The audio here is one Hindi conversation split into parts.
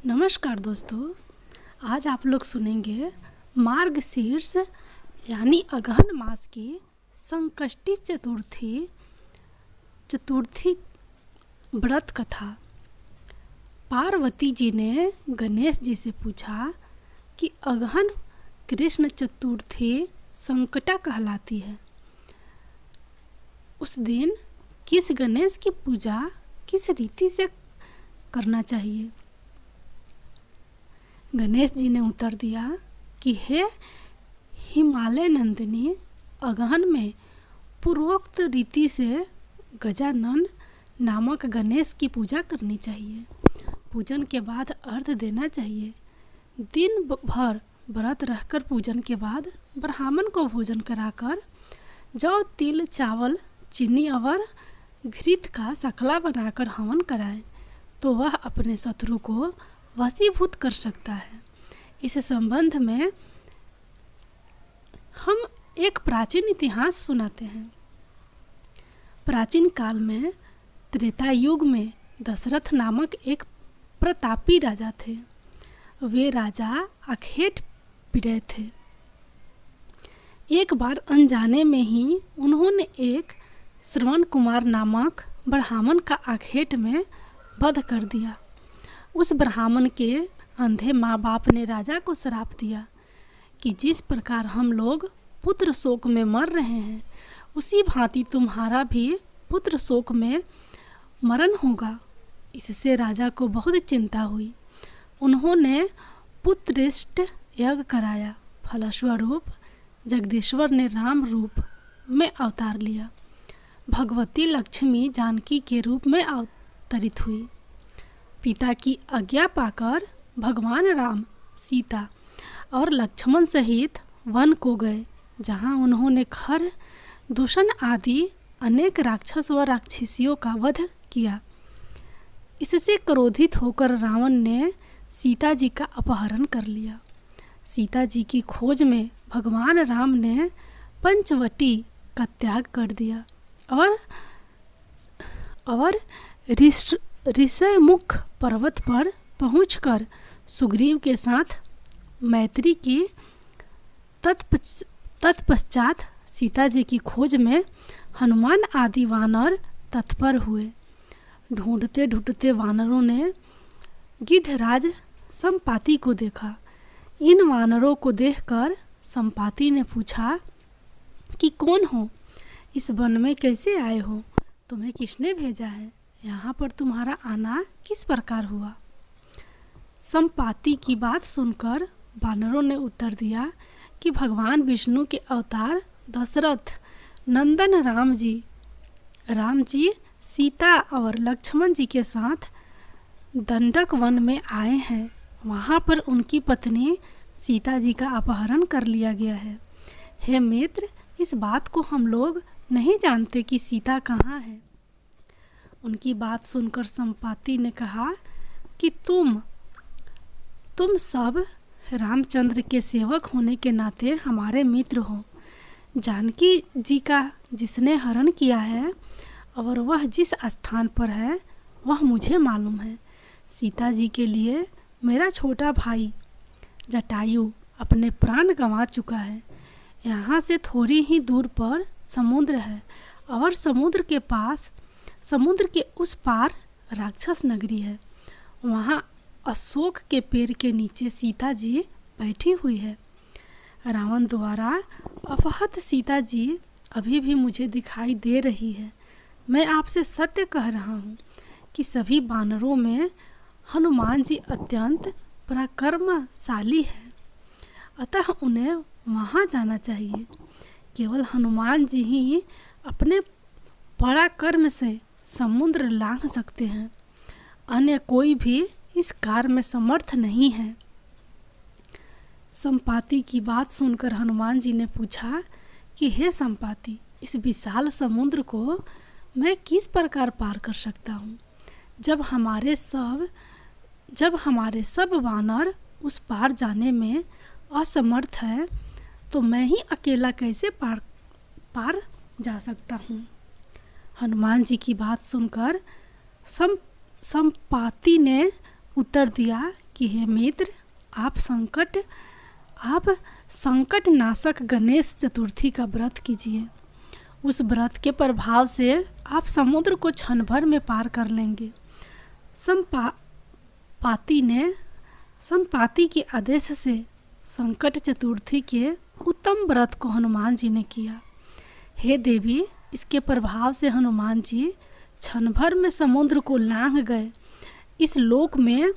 नमस्कार दोस्तों, आज आप लोग सुनेंगे मार्गशीर्ष यानी अगहन मास की संकष्टी चतुर्थी व्रत कथा। पार्वती जी ने गणेश जी से पूछा कि अगहन कृष्ण चतुर्थी संकटा कहलाती है। उस दिन किस गणेश की पूजा किस रीति से करना चाहिए? गणेश जी ने उत्तर दिया कि हे हिमालय नंदिनी, अगहन में पूर्वोक्त रीति से गजानन नामक गणेश की पूजा करनी चाहिए। पूजन के बाद अर्घ्य देना चाहिए। दिन भर व्रत रहकर पूजन के बाद ब्राह्मण को भोजन कराकर जौ, तिल, चावल, चीनी और घृत का सकला बनाकर हवन कराएं तो वह अपने शत्रु को वशीभूत कर सकता है। इस संबंध में हम एक प्राचीन इतिहास सुनाते हैं। प्राचीन काल में त्रेता युग में दशरथ नामक एक प्रतापी राजा थे। वे राजा आखेट प्रिय थे। एक बार अनजाने में ही उन्होंने एक श्रवण कुमार नामक ब्राह्मण का आखेट में वध कर दिया। उस ब्राह्मण के अंधे माँ बाप ने राजा को श्राप दिया कि जिस प्रकार हम लोग पुत्र शोक में मर रहे हैं, उसी भांति तुम्हारा भी पुत्र शोक में मरण होगा। इससे राजा को बहुत चिंता हुई। उन्होंने पुत्रेष्ट यज्ञ कराया। फलस्वरूप जगदीश्वर ने राम रूप में अवतार लिया। भगवती लक्ष्मी जानकी के रूप में अवतरित हुई। पिता की आज्ञा पाकर भगवान राम सीता और लक्ष्मण सहित वन को गए, जहां उन्होंने खर, दूषण आदि अनेक राक्षस व राक्षसियों का वध किया। इससे क्रोधित होकर रावण ने सीता जी का अपहरण कर लिया। सीता जी की खोज में भगवान राम ने पंचवटी का त्याग कर दिया और ऋषमुख पर्वत पर पहुंचकर सुग्रीव के साथ मैत्री की। तत्पश्चात सीता जी की खोज में हनुमान आदि वानर तत्पर हुए। ढूंढते ढूंढते वानरों ने गिद्धराज संपाति को देखा। इन वानरों को देखकर संपाति ने पूछा कि कौन हो? इस वन में कैसे आए हो? तुम्हें किसने भेजा है? यहाँ पर तुम्हारा आना किस प्रकार हुआ? संपाति की बात सुनकर वानरों ने उत्तर दिया कि भगवान विष्णु के अवतार दशरथ नंदन राम जी सीता और लक्ष्मण जी के साथ दंडक वन में आए हैं। वहाँ पर उनकी पत्नी सीता जी का अपहरण कर लिया गया है। हे मित्र, इस बात को हम लोग नहीं जानते कि सीता कहाँ है। उनकी बात सुनकर संपाति ने कहा कि तुम सब रामचंद्र के सेवक होने के नाते हमारे मित्र हो। जानकी जी का जिसने हरण किया है और वह जिस स्थान पर है वह मुझे मालूम है। सीता जी के लिए मेरा छोटा भाई जटायु अपने प्राण गंवा चुका है। यहाँ से थोड़ी ही दूर पर समुद्र है और समुद्र के उस पार राक्षस नगरी है। वहाँ अशोक के पेड़ के नीचे सीता जी बैठी हुई है। रावण द्वारा अपहत सीता जी अभी भी मुझे दिखाई दे रही है। मैं आपसे सत्य कह रहा हूँ कि सभी वानरों में हनुमान जी अत्यंत पराक्रमशाली है, अतः उन्हें वहाँ जाना चाहिए। केवल हनुमान जी ही अपने पराक्रम से समुद्र लांघ सकते हैं। अन्य कोई भी इस कार्य में समर्थ नहीं है। संपाति की बात सुनकर हनुमान जी ने पूछा कि हे संपाति, इस विशाल समुद्र को मैं किस प्रकार पार कर सकता हूँ? जब हमारे सब वानर उस पार जाने में असमर्थ है तो मैं ही अकेला कैसे पार जा सकता हूँ? हनुमान जी की बात सुनकर संपाति ने उत्तर दिया कि हे मित्र, आप संकट नाशक गणेश चतुर्थी का व्रत कीजिए। उस व्रत के प्रभाव से आप समुद्र को क्षण भर में पार कर लेंगे। संपाति के आदेश से संकट चतुर्थी के उत्तम व्रत को हनुमान जी ने किया। हे देवी, इसके प्रभाव से हनुमान जी क्षण भर में समुद्र को लांघ गए। इस लोक में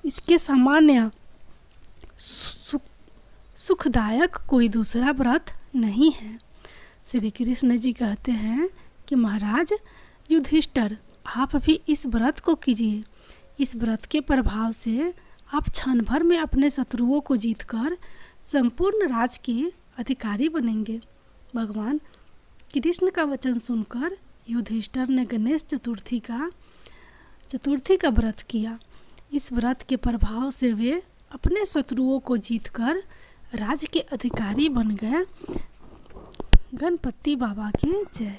इसके सामान्य सुखदायक कोई दूसरा व्रत नहीं है। श्री कृष्ण जी कहते हैं कि महाराज युधिष्ठिर, आप भी इस व्रत को कीजिए। इस व्रत के प्रभाव से आप क्षण भर में अपने शत्रुओं को जीतकर संपूर्ण राज के अधिकारी बनेंगे। भगवान कृष्ण का वचन सुनकर युधिष्ठिर ने गणेश चतुर्थी का व्रत किया। इस व्रत के प्रभाव से वे अपने शत्रुओं को जीतकर राज के अधिकारी बन गए। गणपति बाबा की जय।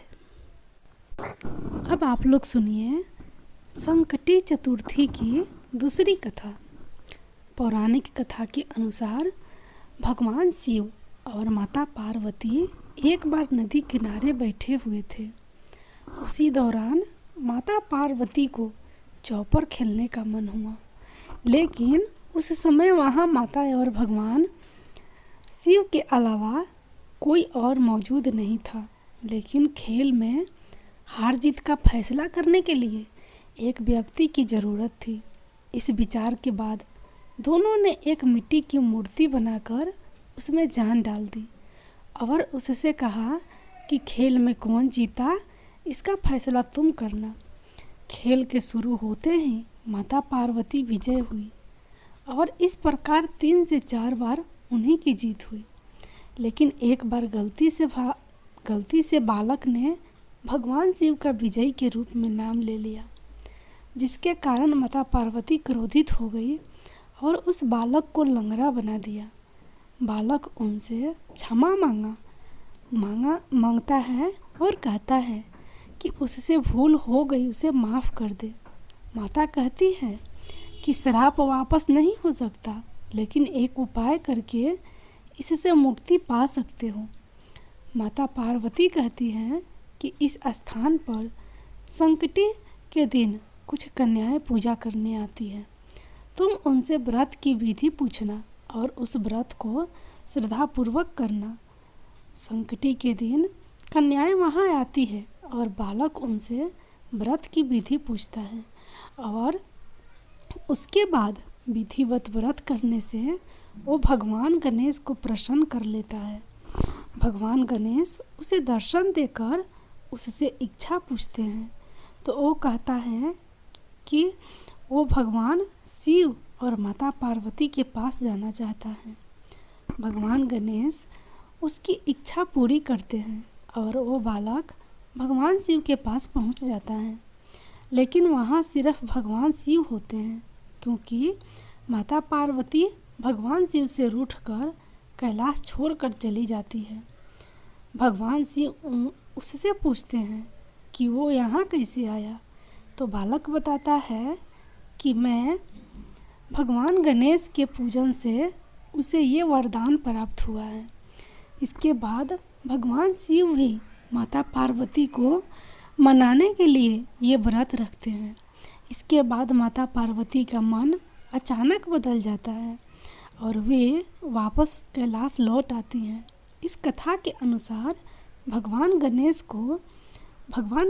अब आप लोग सुनिए संकटी चतुर्थी की दूसरी कथा। पौराणिक कथा के अनुसार भगवान शिव और माता पार्वती एक बार नदी किनारे बैठे हुए थे। उसी दौरान माता पार्वती को चौपर खेलने का मन हुआ, लेकिन उस समय वहाँ माता और भगवान शिव के अलावा कोई और मौजूद नहीं था। लेकिन खेल में हार जीत का फैसला करने के लिए एक व्यक्ति की ज़रूरत थी। इस विचार के बाद दोनों ने एक मिट्टी की मूर्ति बनाकर उसमें जान डाल दी और उससे कहा कि खेल में कौन जीता इसका फैसला तुम करना। खेल के शुरू होते ही माता पार्वती विजय हुई और इस प्रकार 3 से 4 बार उन्हीं की जीत हुई। लेकिन एक बार गलती से बालक ने भगवान शिव का विजयी के रूप में नाम ले लिया, जिसके कारण माता पार्वती क्रोधित हो गई और उस बालक को लंगड़ा बना दिया। बालक उनसे क्षमा मांगता है और कहता है कि उससे भूल हो गई, उसे माफ़ कर दे। माता कहती है कि श्राप वापस नहीं हो सकता, लेकिन एक उपाय करके इससे मुक्ति पा सकते हो। माता पार्वती कहती हैं कि इस स्थान पर संकटी के दिन कुछ कन्याएं पूजा करने आती हैं। तुम उनसे व्रत की विधि पूछना और उस व्रत को श्रद्धापूर्वक करना। संकटी के दिन कन्याएं वहाँ आती है और बालक उनसे व्रत की विधि पूछता है और उसके बाद विधिवत व्रत करने से वो भगवान गणेश को प्रसन्न कर लेता है। भगवान गणेश उसे दर्शन देकर उससे इच्छा पूछते हैं, तो वो कहता है कि वो भगवान शिव और माता पार्वती के पास जाना चाहता है। भगवान गणेश उसकी इच्छा पूरी करते हैं और वो बालक भगवान शिव के पास पहुंच जाता है। लेकिन वहाँ सिर्फ भगवान शिव होते हैं, क्योंकि माता पार्वती भगवान शिव से रूठकर कैलाश छोड़कर चली जाती है। भगवान शिव उससे पूछते हैं कि वो यहाँ कैसे आया, तो बालक बताता है कि मैं भगवान गणेश के पूजन से उसे ये वरदान प्राप्त हुआ है। इसके बाद भगवान शिव भी माता पार्वती को मनाने के लिए ये व्रत रखते हैं। इसके बाद माता पार्वती का मन अचानक बदल जाता है और वे वापस कैलाश लौट आती हैं। इस कथा के अनुसार भगवान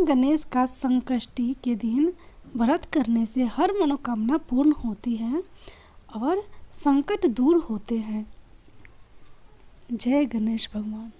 गणेश का संकष्टी के दिन व्रत करने से हर मनोकामना पूर्ण होती है और संकट दूर होते हैं। जय गणेश भगवान।